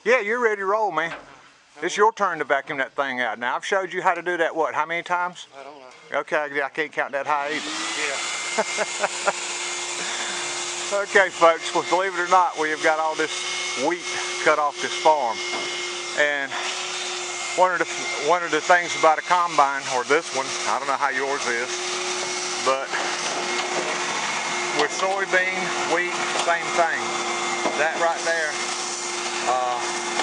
Yeah, you're ready to roll, man. It's your turn to vacuum that thing out. Now, I've showed you how to do that, what, how many times? I don't know. Okay, I can't count that high either. Yeah. Okay, folks, well, believe it or not, we have got all this wheat cut off this farm. And one of the things about a combine, or this one, I don't know how yours is, but with soybean, wheat, same thing. That right there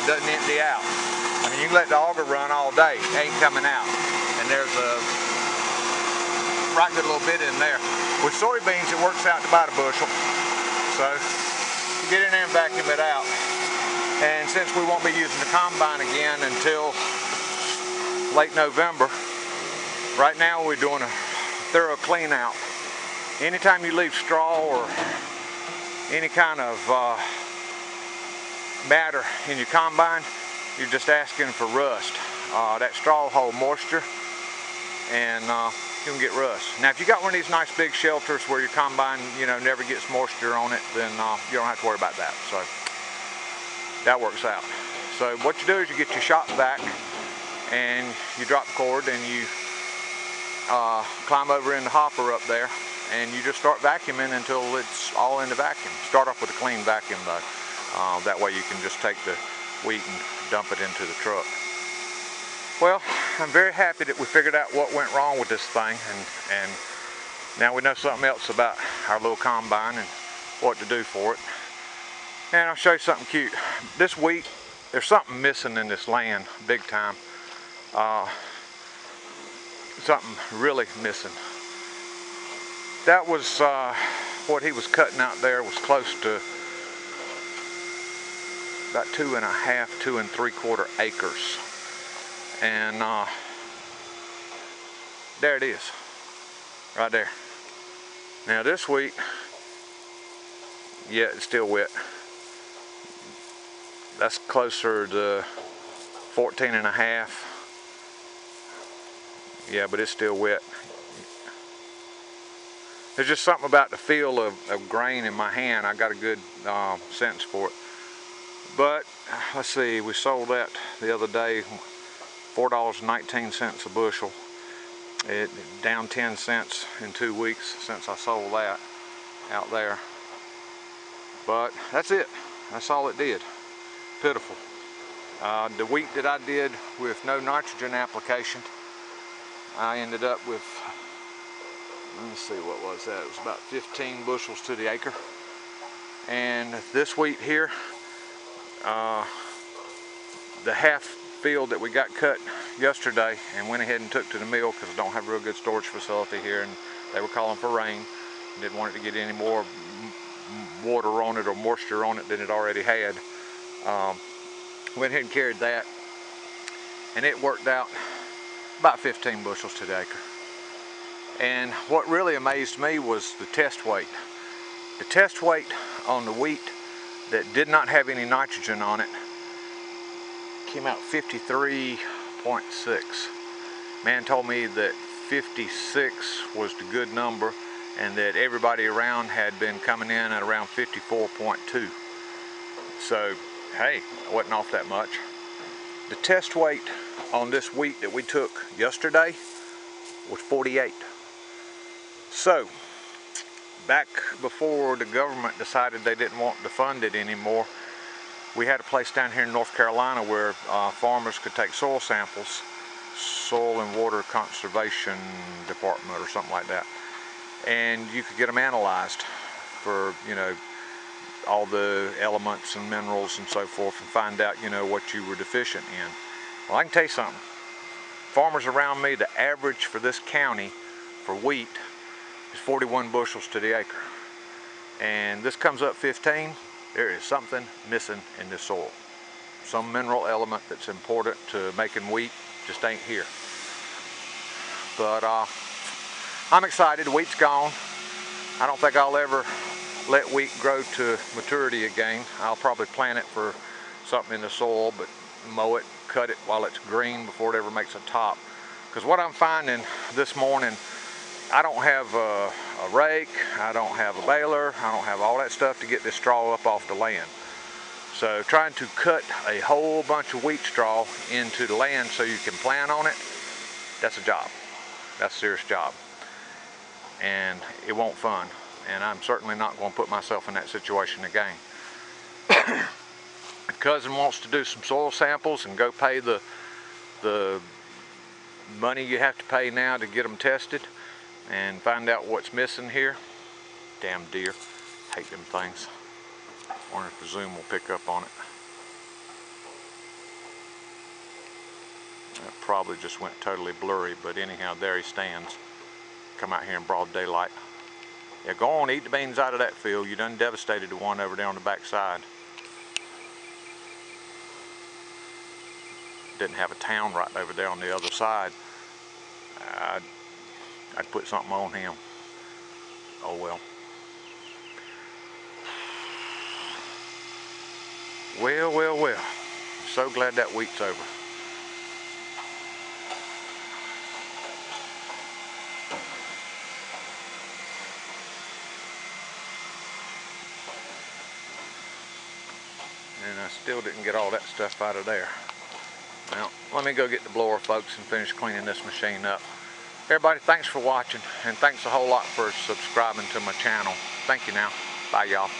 doesn't empty out. I mean, you can let the auger run all day, it ain't coming out. And there's a right good little bit in there. With soybeans, it works out to about a bushel. So you get in there and vacuum it out. And since we won't be using the combine again until late November, right now we're doing a thorough clean out. Anytime you leave straw or any kind of matter in your combine, you're just asking for rust. That straw will hold moisture and you can get rust. Now if you got one of these nice big shelters where your combine, never gets moisture on it, then you don't have to worry about that. So that works out. So what you do is you get your shop vac and you drop the cord and you climb over in the hopper up there and you just start vacuuming until it's all in the vacuum. Start off with a clean vacuum though. That way you can just take the wheat and dump it into the truck. Well, I'm very happy that we figured out what went wrong with this thing, and now we know something else about our little combine and what to do for it. And I'll show you something cute. This wheat, there's something missing in this land, big time. Something really missing. That was what he was cutting out there was close to about 2.5, 2 3/4 acres. And there it is, right there. Now this wheat, yeah, it's still wet. That's closer to 14.5. Yeah, but it's still wet. There's just something about the feel of grain in my hand. I got a good sense for it. But let's see, we sold that the other day, $4.19 a bushel. It down 10 cents in 2 weeks since I sold that out there. But that's it. That's all it did. Pitiful. The wheat that I did with no nitrogen application, I ended up with, let me see, what was that? It was about 15 bushels to the acre. And this wheat here, the half field that we got cut yesterday and went ahead and took to the mill because I don't have a real good storage facility here, and they were calling for rain. Didn't want it to get any more water on it or moisture on it than it already had. Went ahead and carried that, and it worked out about 15 bushels to the acre. And what really amazed me was the test weight. The test weight on the wheat that did not have any nitrogen on it came out 53.6. Man told me that 56 was the good number and that everybody around had been coming in at around 54.2. So, hey, I wasn't off that much. The test weight on this wheat that we took yesterday was 48. So, back before the government decided they didn't want to fund it anymore, we had a place down here in North Carolina where farmers could take soil samples, Soil and Water Conservation Department or something like that, and you could get them analyzed for, all the elements and minerals and so forth, and find out, what you were deficient in. Well, I can tell you something. Farmers around me, the average for this county for wheat is 41 bushels to the acre. And this comes up 15. There is something missing in this soil. Some mineral element that's important to making wheat just ain't here. But I'm excited. The wheat's gone. I don't think I'll ever let wheat grow to maturity again. I'll probably plant it for something in the soil, but mow it, cut it while it's green before it ever makes a top. Because what I'm finding this morning, I don't have a rake, I don't have a baler, I don't have all that stuff to get this straw up off the land. So trying to cut a whole bunch of wheat straw into the land so you can plant on it, that's a job. That's a serious job. And it won't fun. And I'm certainly not going to put myself in that situation again. My cousin wants to do some soil samples and go pay the money you have to pay now to get them tested and find out what's missing here. Damn deer. Hate them things. Wonder if the zoom will pick up on it. That probably just went totally blurry, but anyhow, there he stands. Come out here in broad daylight. Yeah, go on, eat the beans out of that field. You done devastated the one over there on the back side. Didn't have a town right over there on the other side. I'd put something on him. Oh well. Well, well, well. So glad that wheat's over. And I still didn't get all that stuff out of there. Well, let me go get the blower, folks, and finish cleaning this machine up. Everybody, thanks for watching, and thanks a whole lot for subscribing to my channel. Thank you now. Bye, y'all.